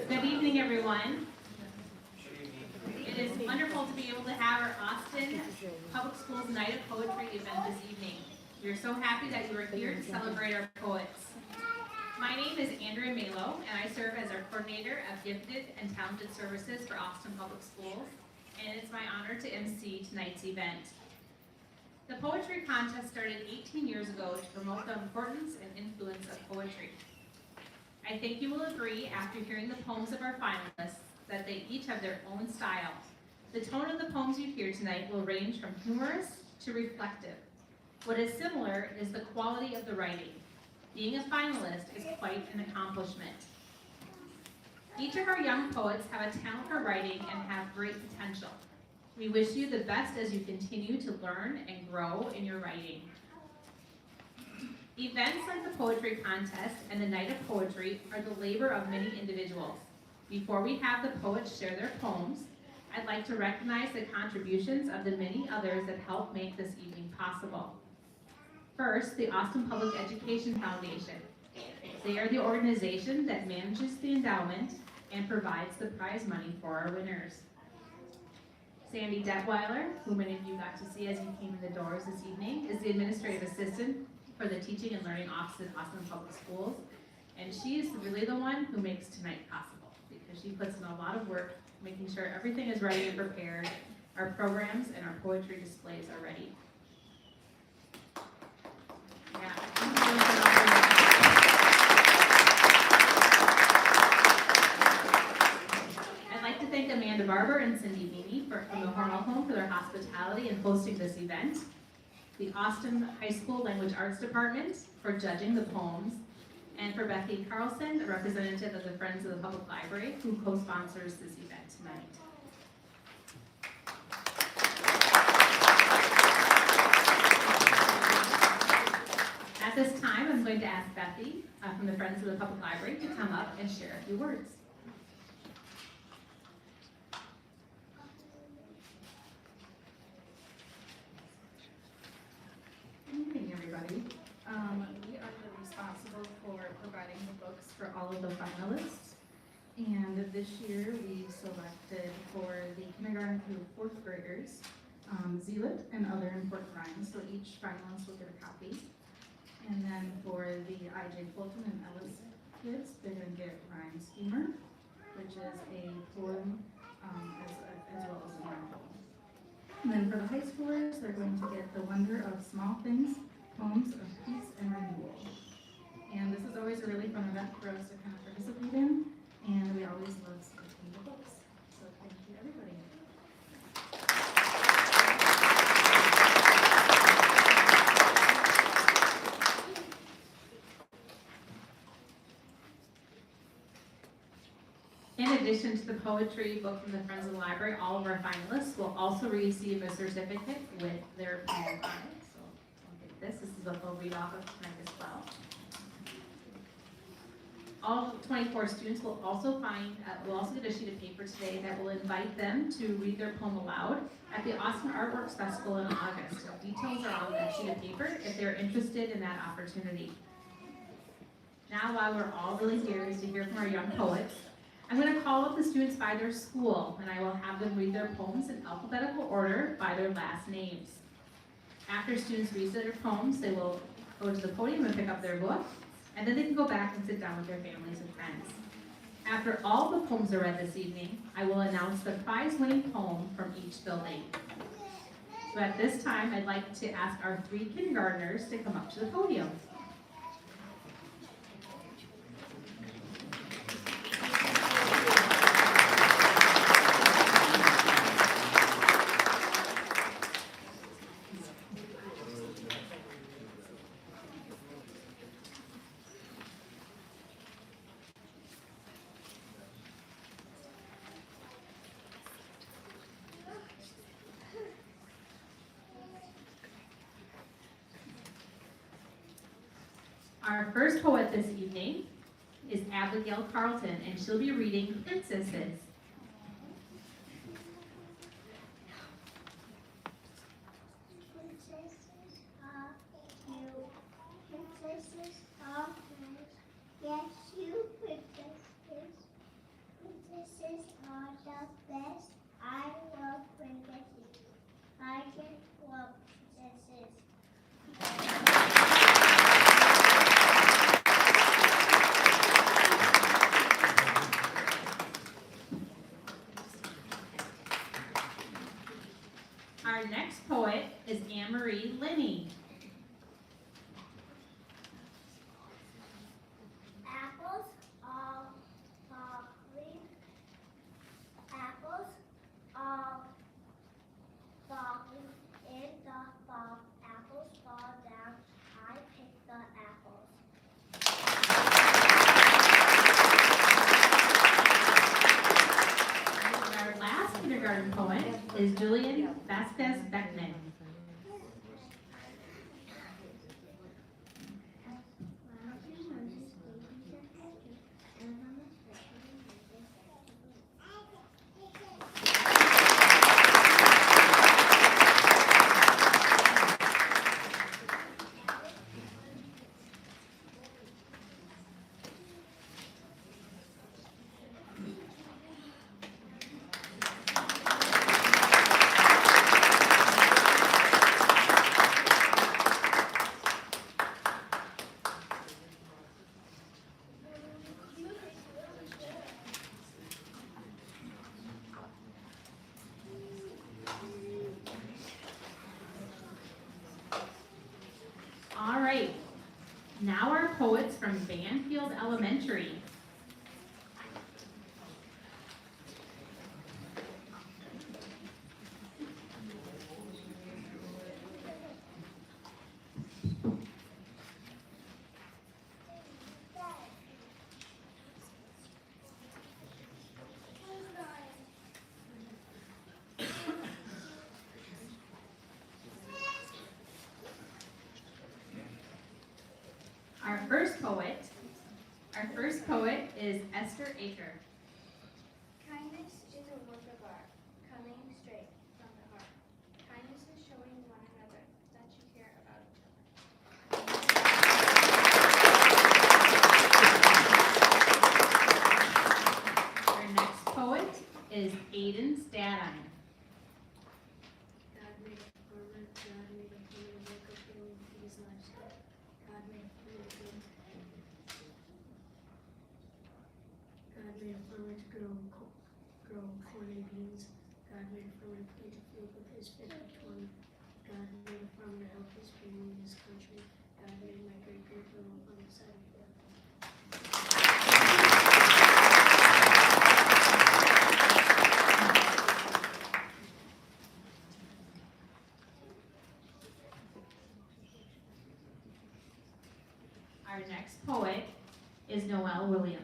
Good evening, everyone. It is wonderful to be able to have our Austin Public Schools Night of Poetry event this evening. We are so happy that you are here to celebrate our poets. My name is Andrea Malo, and I serve as our coordinator of Gifted and Talented Services for Austin Public Schools, and it's my honor to MC tonight's event. The poetry contest started 18 years ago to promote the importance and influence of poetry. I think you will agree after hearing the poems of our finalists that they each have their own style. The tone of the poems you hear tonight will range from humorous to reflective. What is similar is the quality of the writing. Being a finalist is quite an accomplishment. Each of our young poets have a talent for writing and have great potential. We wish you the best as you continue to learn and grow in your writing. Events like the poetry contest and the Night of Poetry are the labor of many individuals. Before we have the poets share their poems, I'd like to recognize the contributions of the many others that helped make this evening possible. First, the Austin Public Education Foundation. They are the organization that manages the endowment and provides the prize money for our winners. Sandy Detweiler, who many of you got to see as you came in the doors this evening, is the administrative assistant for the Teaching and Learning Office at Austin Public Schools, and she is really the one who makes tonight possible because she puts in a lot of work making sure everything is ready and prepared, our programs and our poetry displays are ready. I'd like to thank Amanda Barber and Cindy Beanie from the Hormel Home for their hospitality in hosting this event, the Austin High School Language Arts Department for judging the poems, and for Becky Carlson, a representative of the Friends of the Public Library, who co-sponsors this event tonight. At this time, I'm going to ask Becky from the Friends of the Public Library to come up and share a few words. Good evening, everybody. We are responsible for providing the books for all of the finalists. And this year we selected for the kindergarten through fourth graders, Zealot and Other Important Rhymes. So each finalist will get a copy. And then for the I.J. Fulton and Ellis kids, they're going to get Rhyme Schemer, which is a poem as well as a rhyme poem. And then for the high schoolers, they're going to get The Wonder of Small Things, Poems of Peace and Renewal. addition to the poetry book from the Friends of the Library, all of our finalists will also receive a certificate with their poem on it. So I'll get this is what they'll read off of tonight as well. All 24 students will also get a sheet of paper today that will invite them to read their poem aloud at the Austin Artworks Festival in August. Details are on that sheet of paper if they're interested in that opportunity. Now, while we're all really here to hear from our young poets, I'm going to call up the students by their school, and I will have them read their poems in alphabetical order by their last names. After students read their poems, they will go to the podium and pick up their book, and then they can go back and sit down with their families and friends. After all the poems are read this evening, I will announce the prize-winning poem from each building. So at this time, I'd like to ask our 3 kindergartners to come up to the podium. Our first poet this evening is Abigail Carlton, and she'll be reading Princesses. Princesses are you. Princesses are nice. Yes, you princesses. Princesses are the best. I love princesses. I just love princesses. Our next poet is Anne-Marie Linney. Apples all falling. Apples all falling in the fall. Apples fall down. I pick the apples. Our last kindergarten poet is Julian Vasquez Beckman. All right, now our poets from Banfield Elementary. Our first poet is Esther Aker. Kindness is a work of art, coming straight from the heart. Kindness is showing one another that you care about each other. Our next poet is Aiden Stadine. God made a farmer, God made a human work of him with his livestock. God made a farmer to grow corn and beans. God made a farmer to plant a field with his 50-20. God made a farmer to help his family and his country. God made my great-grandfather on the side of the earth. Our next poet is Noelle Williams.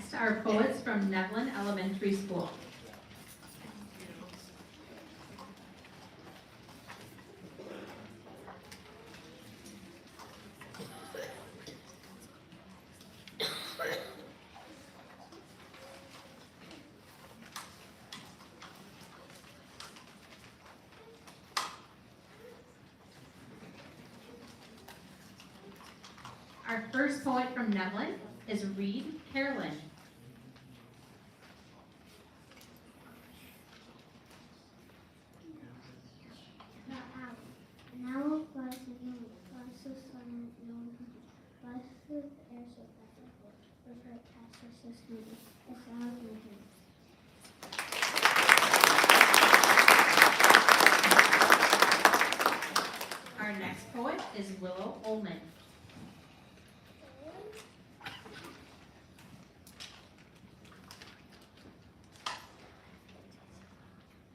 Next are poets from Nevlin Elementary School. Our first poet from Nevlin is Reed Carolyn. Now was no blessed sun, no blessed air so beautiful, with her castle so sweet, a sound in him. Our next poet is Willow Ullman.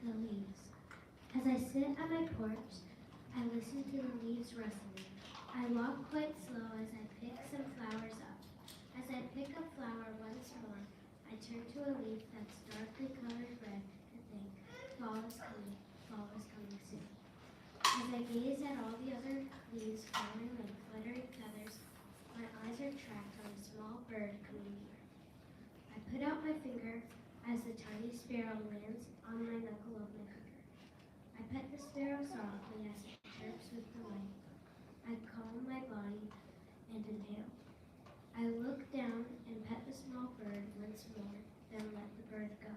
The leaves. As I sit at my porch, I listen to the leaves rustling. I walk quite slow as I pick some flowers up. As I pick a flower once more, I turn to a leaf that's darkly colored red and think, fall is coming soon. As I gaze at all the other leaves falling like fluttering feathers, my eyes are tracked on a small bird coming near. I put out my finger as the tiny sparrow lands on my knuckle of my finger. I pet the sparrow softly as it chirps with delight. I calm my body and inhale. I look down and pet the small bird once more, then let the bird go.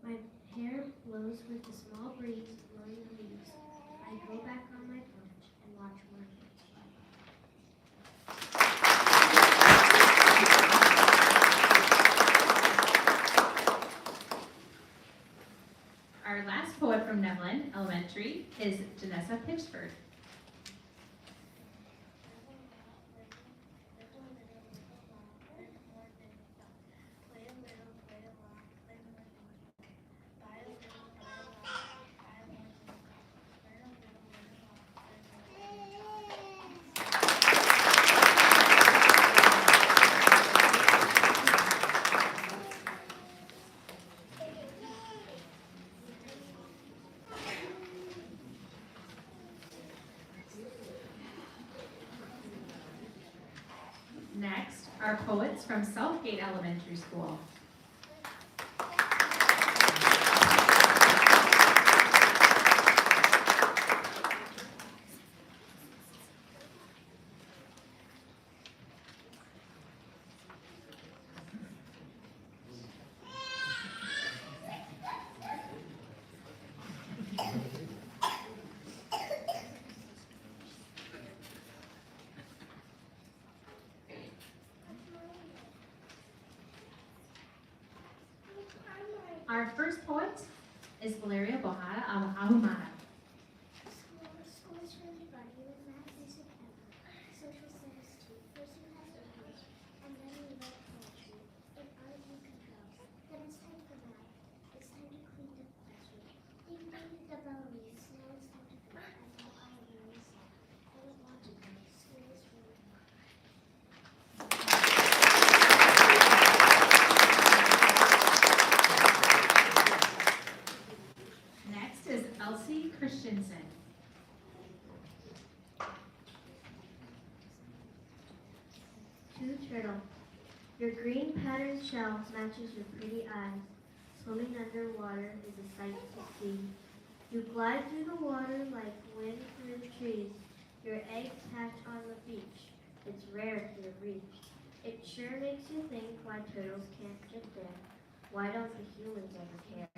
My hair blows with the small breeze blowing the leaves. I go back on my porch and watch more birds fly by. Our last poet from Nevlin Elementary is Janessa Pitchford. Next are poets from Southgate Elementary School. Our first poet is Valeria Bojada Ahumada. School is really fun. You learn math, music, and social studies too. First you have English, and then you learn poetry. If art you control, then it's time for math. It's time to clean the classroom. You've made the bellies. Now it's time to go. I know I am really sad. I don't want to go. School is really fun. Next is Elsie Christensen. To the turtle. Your green patterned shell matches your pretty eyes. Swimming underwater is a sight to see. You glide through the water like wind through the trees. Your eggs hatch on the beach. It's rare to reach. It sure makes you think why turtles can't get there. Why don't the humans ever care?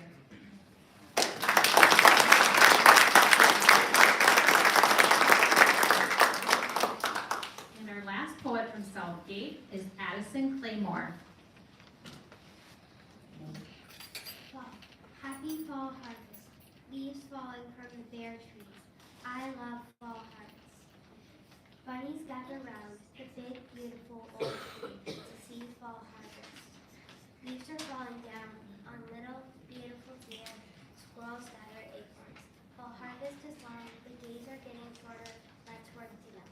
And our last poet from Southgate is Addison Claymore. Fall. Happy fall harvest. Leaves falling from the bare trees. I love fall harvest. Bunnies gather round the big, beautiful old tree to see fall harvest. Leaves are falling down on little, beautiful deer. Squirrels gather acorns. Fall harvest is long. The days are getting shorter. Let's work together.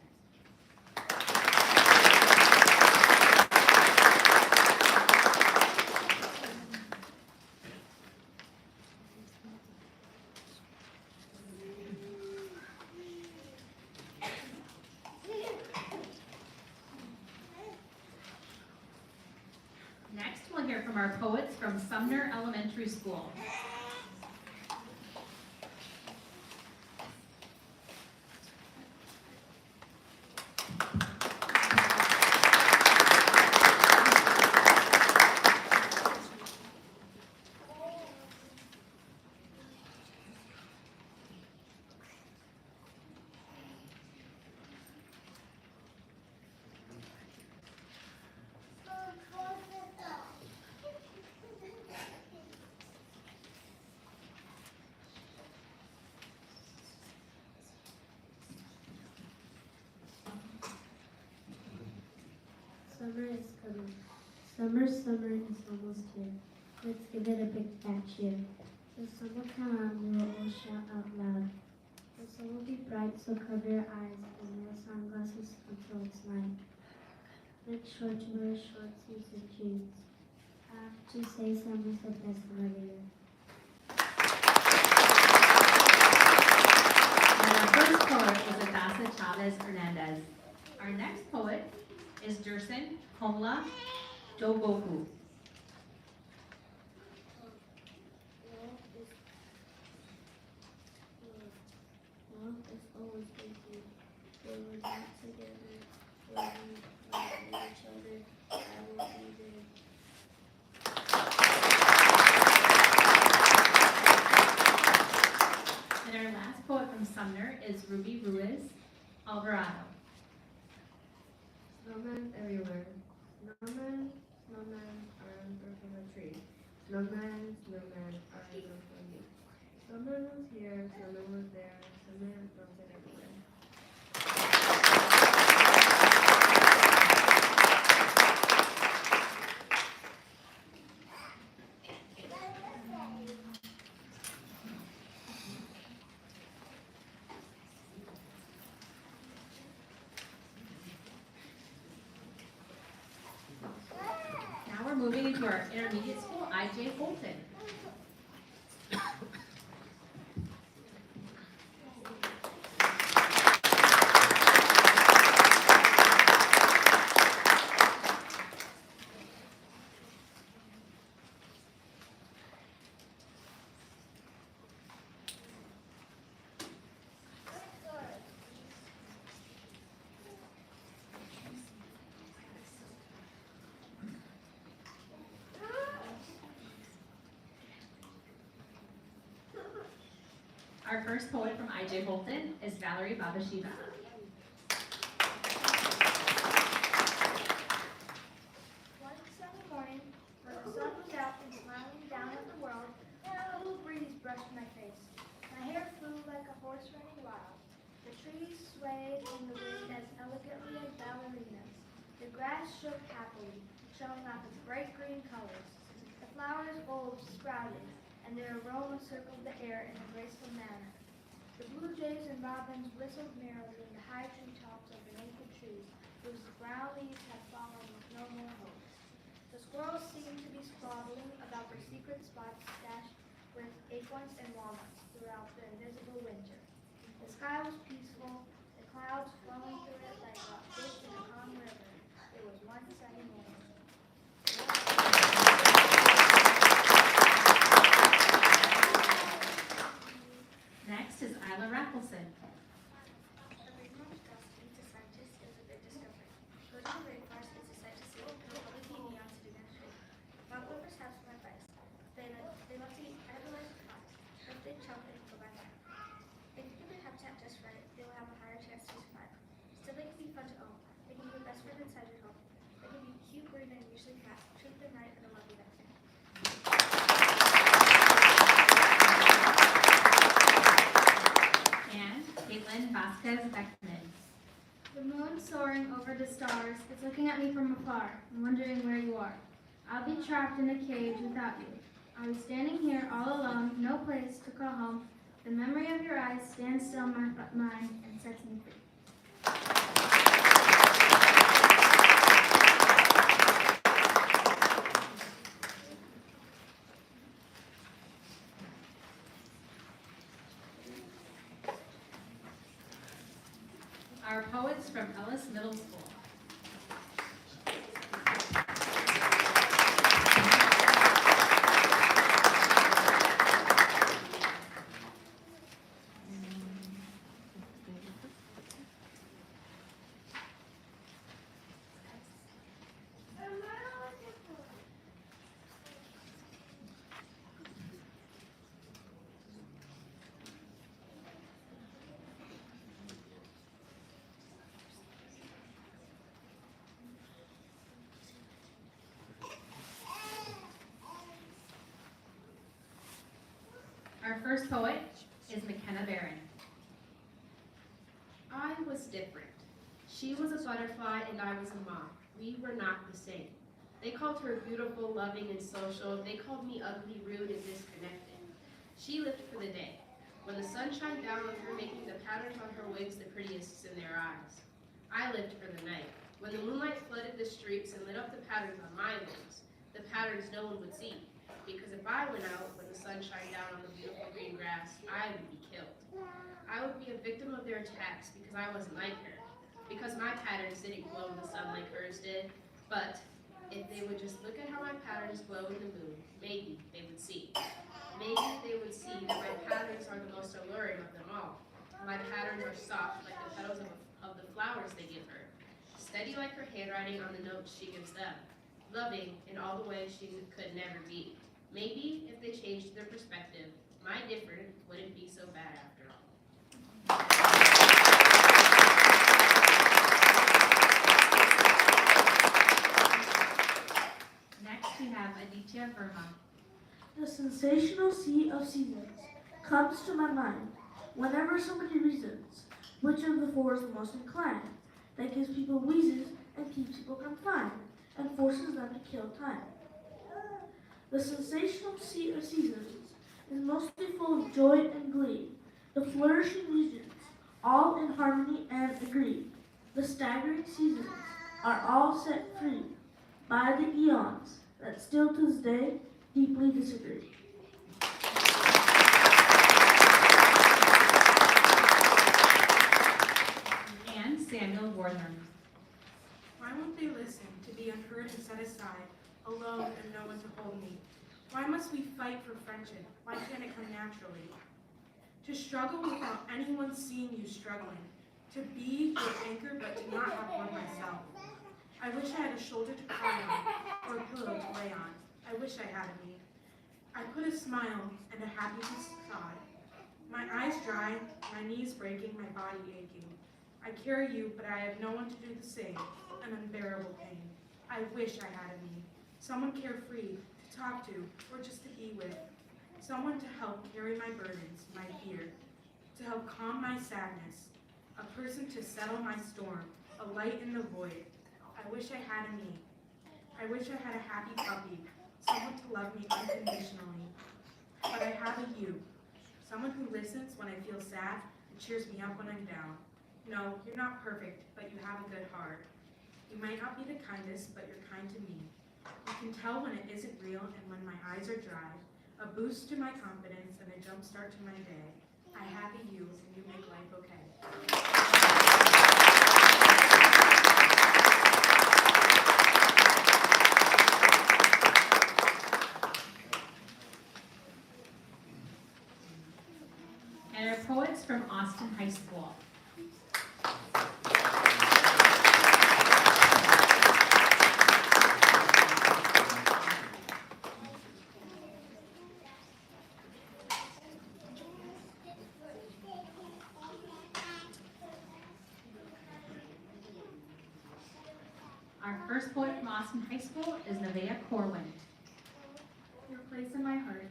from our poets from Sumner Elementary School. Summer is coming. Summer is almost here. Let's give it a big fat cheer. The sun will come out and we'll all shout out loud. The sun will be bright, so cover your eyes and wear sunglasses until it's light. Make sure to wear shorts and jeans. I have to say summer's the best time of the year. And our first poet is Adasa Chavez Hernandez. Our next poet is Dursun Komla Dogoku. Love is always with you. When we're not together, when we love each other, I will be there. And our last poet from Sumner is Ruby Ruiz Alvarado. Snowmen everywhere. Snowmen are in front of a tree. Snowmen are in front of me. Snowman was here, snowman was there, snowman was everywhere. Now we're moving into our intermediate school, I.J. Holton. Our first poet from I.J. Holton is Valerie Babashiva. One sunny morning, when the sun was out and smiling down at the world, a cool breeze brushed my face. My hair flew like a horse running wild. The trees swayed in the wind as elegantly as ballerinas. The grass shook happily, showing off its bright green colors. The flowers bulbs sprouted, and their aroma circled the air in a graceful manner. The blue jays and robins whistled merrily in the high treetops of the naked trees, whose brown leaves had fallen with no more hope. The squirrels seemed to be squabbling about their secret spots stashed with acorns and walnuts throughout the invisible winter. The sky was peaceful, the clouds flowing through it like a fish in a calm river. It was one sunny morning. Next is Isla Raffleson. The rainbow dust meets a scientist is a big discovery. Go to the rainforest, it's a sight to see. Go public neons to do naturally. Mount lovers have some advice. They love to eat edible plants. If they chop it, go by fire. If you give their habitat just right, they will have a higher chance to survive. Still, they can be fun to own. They can be your best friend inside your home. They can be cute, green, and usually fat. Treat them right and they'll love you back. And Caitlin Vasquez Beckman. The moon soaring over the stars is looking at me from afar and wondering where you are. I'll be trapped in a cage without you. I'll be standing here all alone, no place to call home. The memory of your eyes stands still in my mind and sets me free. Our poets from Ellis Middle School. Our first poet is McKenna Barron. I was different. She was a butterfly and I was a moth. We were not the same. They called her beautiful, loving, and social. They called me ugly, rude, and disconnected. She lived for the day, when the sun shined down on her, making the patterns on her wings the prettiest in their eyes. I lived for the night, when the moonlight flooded the streets and lit up the patterns on my wings, the patterns no one would see. Because if I went out when the sun shined down on the beautiful green grass, I would be killed. I would be a victim of their attacks because I wasn't like her. Because my patterns didn't glow in the sun like hers did. But if they would just look at how my patterns glow in the moon, maybe they would see. Maybe they would see that my patterns are the most alluring of them all. My patterns are soft like the petals of the flowers they give her. Steady like her handwriting on the notes she gives them. Loving in all the ways she could never be. Maybe if they changed their perspective, my different wouldn't be so bad after all. Next, we have Aditya Verma. The sensational sea of seasons comes to my mind whenever somebody reasons which of the four is the most inclined, that gives people wheezes and keeps people confined, and forces them to kill time. The sensational sea of seasons is mostly full of joy and glee, the flourishing regions, all in harmony and agree. The staggering seasons are all set free by the eons that still to this day deeply disagree. And Samuel Wardner. Why won't they listen to be unheard and set aside, alone and no one to hold me? Why must we fight for friendship? Why can't it come naturally? To struggle without anyone seeing you struggling. To be your anchor but to not have one myself. I wish I had a shoulder to cry on, or a pillow to lay on. I wish I had a me. I put a smile and a happy facade. My eyes dry, my knees breaking, my body aching. I carry you, but I have no one to do the same, an unbearable pain. I wish I had a me, someone carefree to talk to, or just to be with. Someone to help carry my burdens, my fear, to help calm my sadness. A person to settle my storm, a light in the void. I wish I had a me. I wish I had a happy puppy, someone to love me unconditionally. But I have a you, someone who listens when I feel sad and cheers me up when I'm down. No, you're not perfect, but you have a good heart. You might not be the kindest, but you're kind to me. You can tell when it isn't real and when my eyes are dry. A boost to my confidence and a jump start to my day. I have a you, and you make life okay. And our poets from Austin High School. Our first poet from Austin High School is Nevaeh Corwin. Your place in my heart.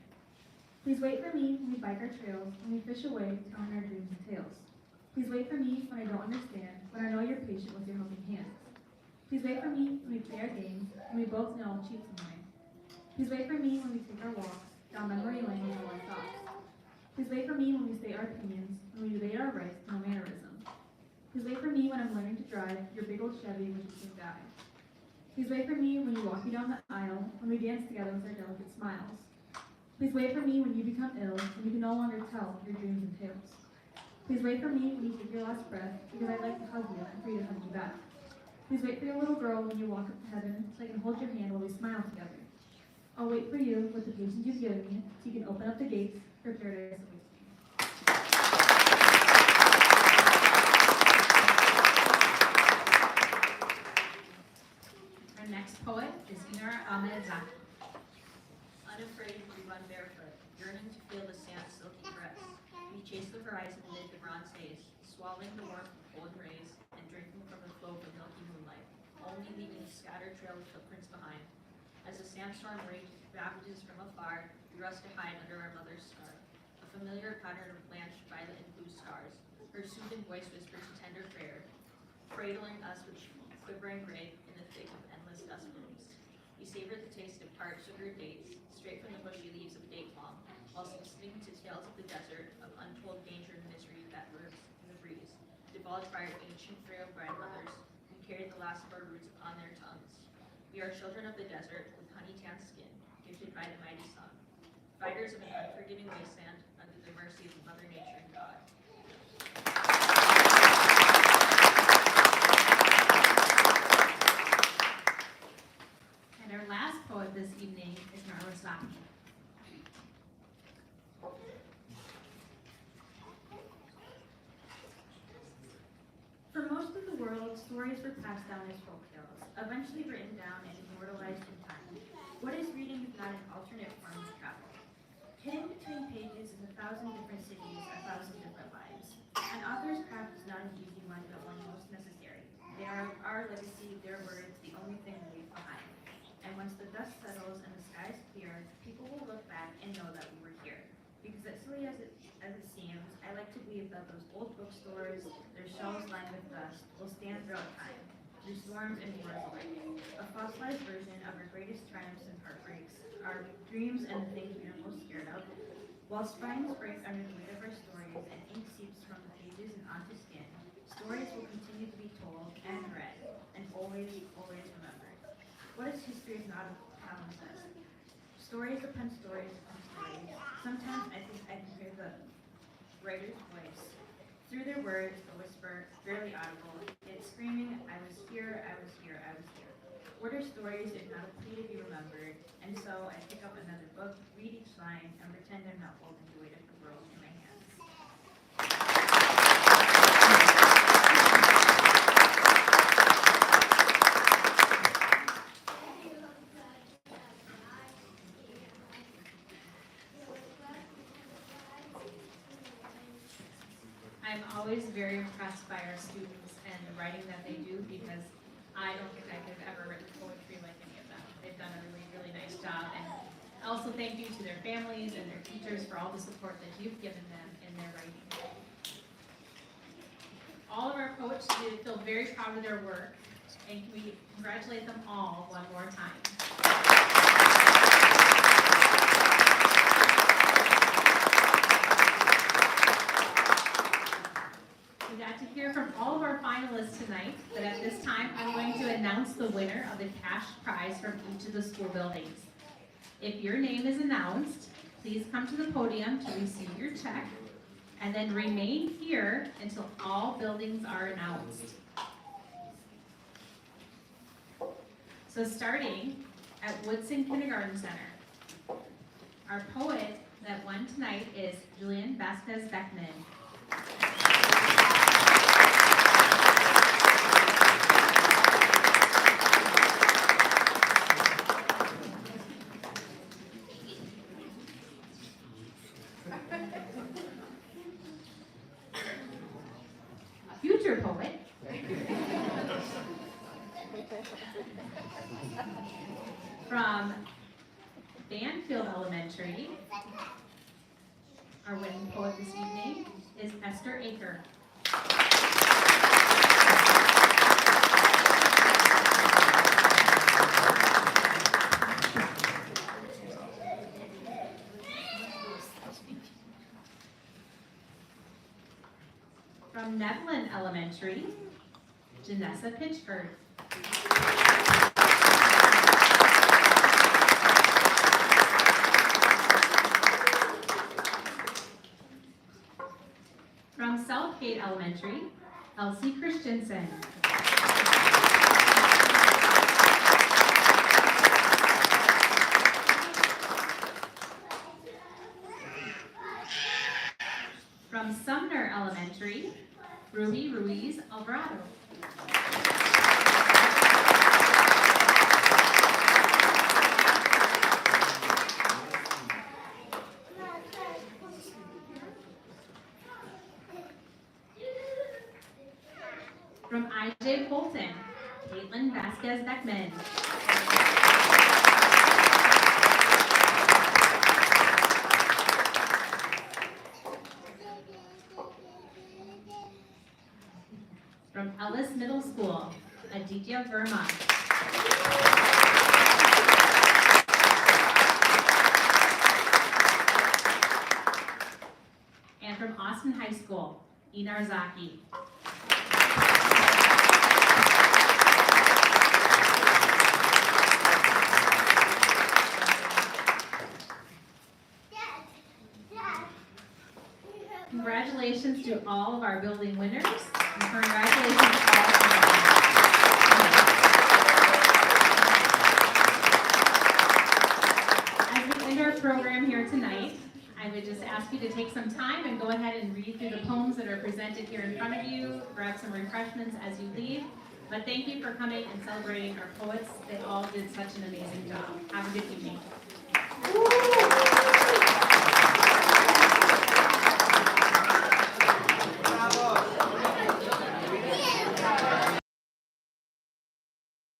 Please wait for me when we bike our trails, when we fish away, telling our dreams and tales. Please wait for me when I don't understand, but I know you're patient with your helping hands. Please wait for me when we play our games, and we both know I'll cheat someday. Please wait for me when we take our walks down memory lane with all our thoughts. Please wait for me when we state our opinions, when we debate our rights, no mannerism. Please wait for me when I'm learning to drive your big old Chevy, which is soon die. Please wait for me when you walk me down the aisle, when we dance together with our delicate smiles. Please wait for me when you become ill, and you can no longer tell your dreams and tales. Please wait for me when you take your last breath, because I'd like to hug you and for you to hug you back. Please wait for your little girl when you walk up to heaven, so I can hold your hand while we smile together. I'll wait for you with the patience you've given me, so you can open up the gates for paradise awaits me. Our next poet is Inara Ahmedzad. Unafraid, we run barefoot, yearning to feel the sand's silky caress. We chase the horizon amid the bronze haze, swallowing the warmth of golden rays, and drinking from the flow of the milky moonlight, only leaving a scattered trail of footprints behind. As the sandstorm ravages from afar, we rush to hide under our mother's scarf, a familiar pattern of blanched violet and blue stars. Her soothing voice whispers a tender prayer, cradling us with quivering grape in the thick of endless dust blooms. We savor the taste of tart sugar dates, straight from the bushy leaves of date palm, while listening to tales of the desert, of untold danger and misery that lurks in the breeze, divulged by our ancient frail grandmothers, who carried the last of our roots upon their tongues. We are children of the desert, with honey-tanned skin, gifted by the mighty sun, fighters of an unforgiving wasteland under the mercy of Mother Nature and God. And our last poet this evening is Narwasaki. For most of the world, stories were passed down as folk tales, eventually written down and immortalized in time. What is reading if not an alternate form of travel? Hidden between pages is 1,000 different cities, 1,000 different lives. An author's craft is not an easy one, but one most necessary. They are our legacy, their words, the only thing we leave behind. And once the dust settles and the skies clear, people will look back and know that we were here. Because as silly as it seems, I like to believe that those old bookstores, their shelves lined with dust, will stand throughout time, through storms and wars alike. A fossilized version of our greatest triumphs and heartbreaks, our dreams and the things we are most scared of. While spines break under the weight of our stories and ink seeps from the pages and onto skin, stories will continue to be told and read, and always, always remembered. What is history if not a palimpsest? Stories upon stories upon stories. Sometimes I think I can hear the writer's voice. Through their words, a whisper, barely audible, it's screaming, I was here, I was here, I was here. What are stories if not a plea to be remembered? And so I pick up another book, read each line, and pretend I'm not holding the weight of the world in my hands. I'm always very impressed by our students and the writing that they do, because I don't think I could have ever written poetry like any of them. They've done a really, really nice job. And also thank you to their families and their teachers for all the support that you've given them in their writing. All of our poets should feel very proud of their work, and can we congratulate them all one more time. We got to hear from all of our finalists tonight, but at this time, I'm going to announce the winner of the cash prize from each of the school buildings. If your name is announced, please come to the podium to receive your check, and then remain here until all buildings are announced. So starting at Woodson Kindergarten Center, our poet that won tonight is Julian Vasquez Beckman. Future poet from Banfield Elementary, our winning poet this evening is Esther Aker. From Nevlin Elementary, Janessa Pitchford. From Southgate Elementary, Elsie Christensen. From Sumner Elementary, Ruby Ruiz Alvarado. From IJ Bolton, Caitlin Vasquez Beckman. Ellis Middle School, Aditya Verma. And from Austin High School, Inar Zaki. Congratulations to all of our building winners, and congratulations to all of our As we end our program here tonight, I would just ask you to take some time and go ahead and read through the poems that are presented here in front of you, grab some refreshments as you leave. But thank you for coming and celebrating our poets. They all did such an amazing job. Have a good evening.